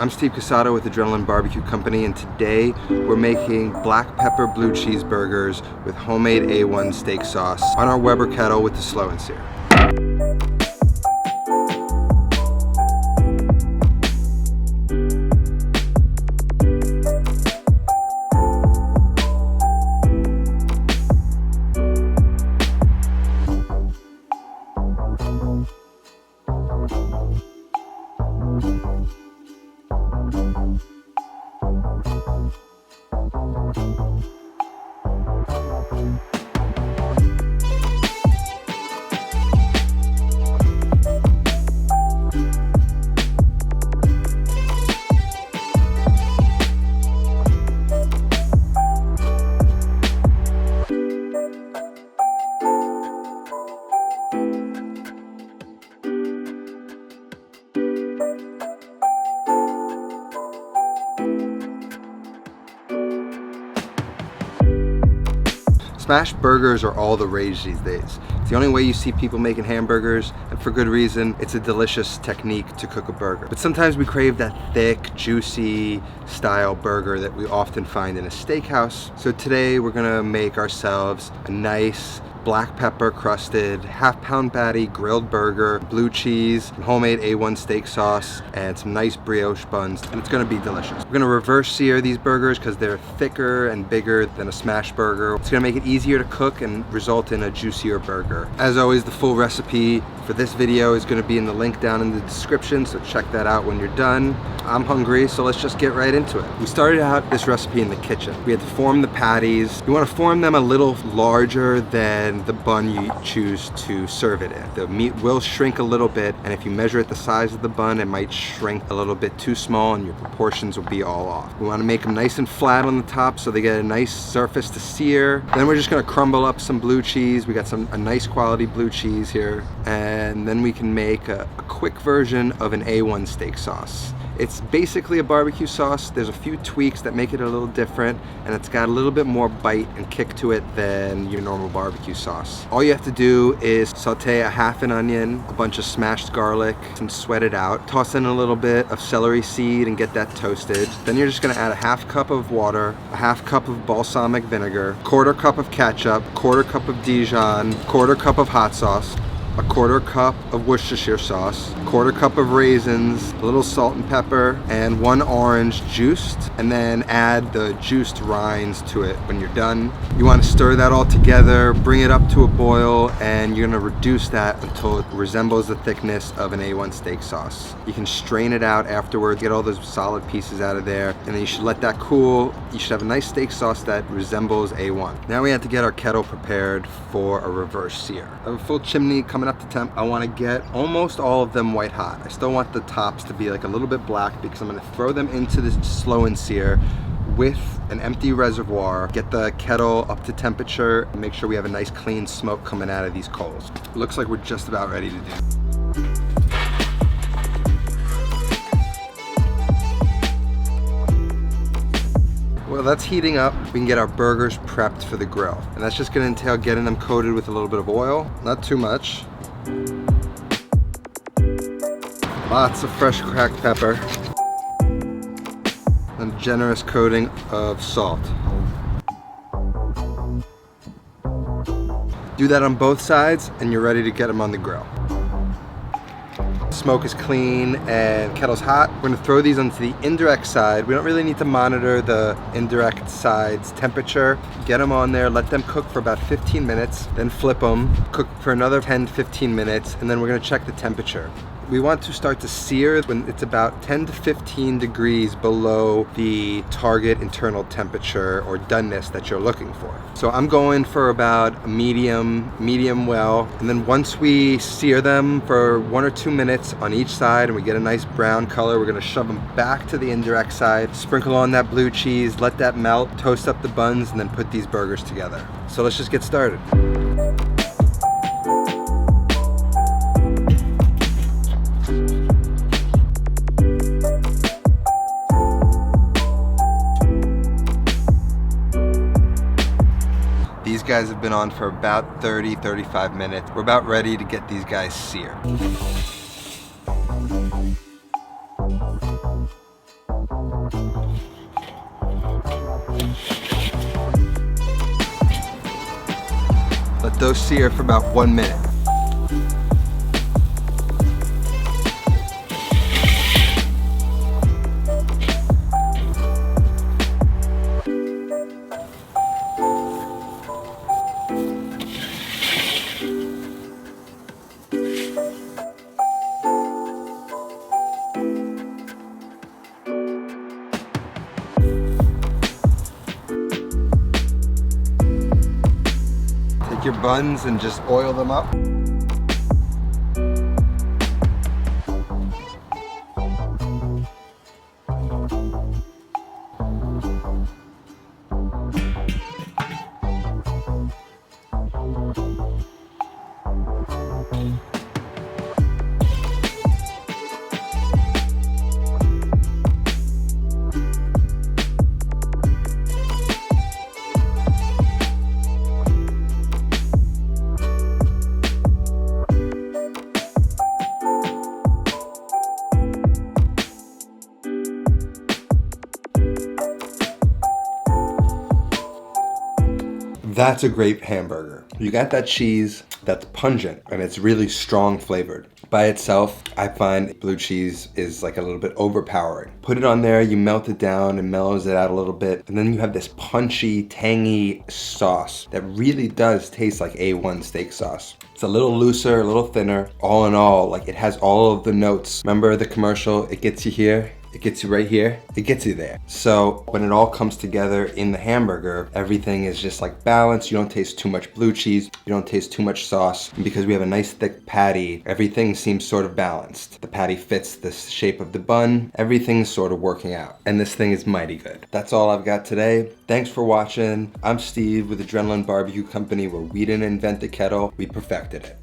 I'm Steve Casado with Adrenaline Barbecue Company, and today we're making black pepper blue cheese burgers with homemade A1 steak sauce on our Weber kettle with the slow and sear. Smashed burgers are all the rage these days. It's the only way you see people making hamburgers, and for good reason. It's a delicious technique to cook a burger. But sometimes we crave that thick, juicy style burger that we often find in a steakhouse. So today we're gonna make ourselves a nice black pepper crusted half-pound patty grilled burger, blue cheese, homemade A1 steak sauce, and some nice brioche buns, and it's gonna be delicious. We're gonna reverse sear these burgers because they're thicker and bigger than a smash burger. It's gonna make it easier to cook and result in a juicier burger. As always, the full recipe for this video is gonna be in the link down in the description, so check that out when you're done. I'm hungry, so let's just get right into it. We started out this recipe in the kitchen. We had to form the patties. You wanna form them a little larger than the bun you choose to serve it in. The meat will shrink a little bit, and if you measure it the size of the bun, it might shrink a little bit too small and your proportions will be all off. We wanna make them nice and flat on the top so they get a nice surface to sear. Then we're just gonna crumble up some blue cheese. We got a nice quality blue cheese here, and then we can make a quick version of an A1 steak sauce. It's basically a barbecue sauce. There's a few tweaks that make it a little different, and it's got a little bit more bite and kick to it than your normal barbecue sauce. All you have to do is saute a half an onion, a bunch of smashed garlic, and sweat it out. Toss in a little bit of celery seed and get that toasted. Then you're just gonna add a half cup of water, a half cup of balsamic vinegar, quarter cup of ketchup, quarter cup of Dijon, quarter cup of hot sauce, a quarter cup of Worcestershire sauce, quarter cup of raisins, a little salt and pepper, and 1 orange juiced, and then add the juiced rinds to it when you're done. You want to stir that all together, bring it up to a boil, and you're gonna reduce that until it resembles the thickness of an A1 steak sauce. You can strain it out afterwards, get all those solid pieces out of there, and then you should let that cool. You should have a nice steak sauce that resembles A1. Now we have to get our kettle prepared for a reverse sear. I have a full chimney coming up to temp. I want to get almost all of them white hot. I still want the tops to be like a little bit black because I'm going to throw them into this slow and sear with an empty reservoir. Get the kettle up to temperature and make sure we have a nice clean smoke coming out of these coals. Looks like we're just about ready to do. Well, that's heating up. We can get our burgers prepped for the grill. And that's just gonna entail getting them coated with a little bit of oil, not too much. Lots of fresh cracked pepper. And a generous coating of salt. Do that on both sides and you're ready to get them on the grill. Smoke is clean and kettle's hot. We're gonna throw these onto the indirect side. We don't really need to monitor the indirect side's temperature. Get them on there, let them cook for about 15 minutes, then flip them, cook for another 10 to 15 minutes, and then we're gonna check the temperature. We want to start to sear when it's about 10 to 15 degrees below the target internal temperature or doneness that you're looking for. So I'm going for about a medium well, and then once we sear them for 1 or 2 minutes on each side and we get a nice brown color, we're gonna shove them back to the indirect side, sprinkle on that blue cheese, let that melt, toast up the buns, and then put these burgers together. So let's just get started. These guys have been on for about 30-35 minutes. We're about ready to get these guys seared. Let those sear for about 1 minute. Take your buns and just oil them up. That's a great hamburger. You got that cheese that's pungent and it's really strong flavored. By itself, I find blue cheese is like a little bit overpowering. Put it on there, you melt it down and mellows it out a little bit, and then you have this punchy, tangy sauce that really does taste like A1 steak sauce. It's a little looser, a little thinner. All in all, like it has all of the notes. Remember the commercial, it gets you here, it gets you right here, it gets you there. So when it all comes together in the hamburger, everything is just like balanced. You don't taste too much blue cheese, you don't taste too much sauce. And because we have a nice thick patty, everything seems sort of balanced. The patty fits the shape of the bun, everything's sort of working out. And this thing is mighty good. That's all I've got today. Thanks for watching. I'm Steve with Adrenaline Barbecue Company, where we didn't invent the kettle, we perfected it.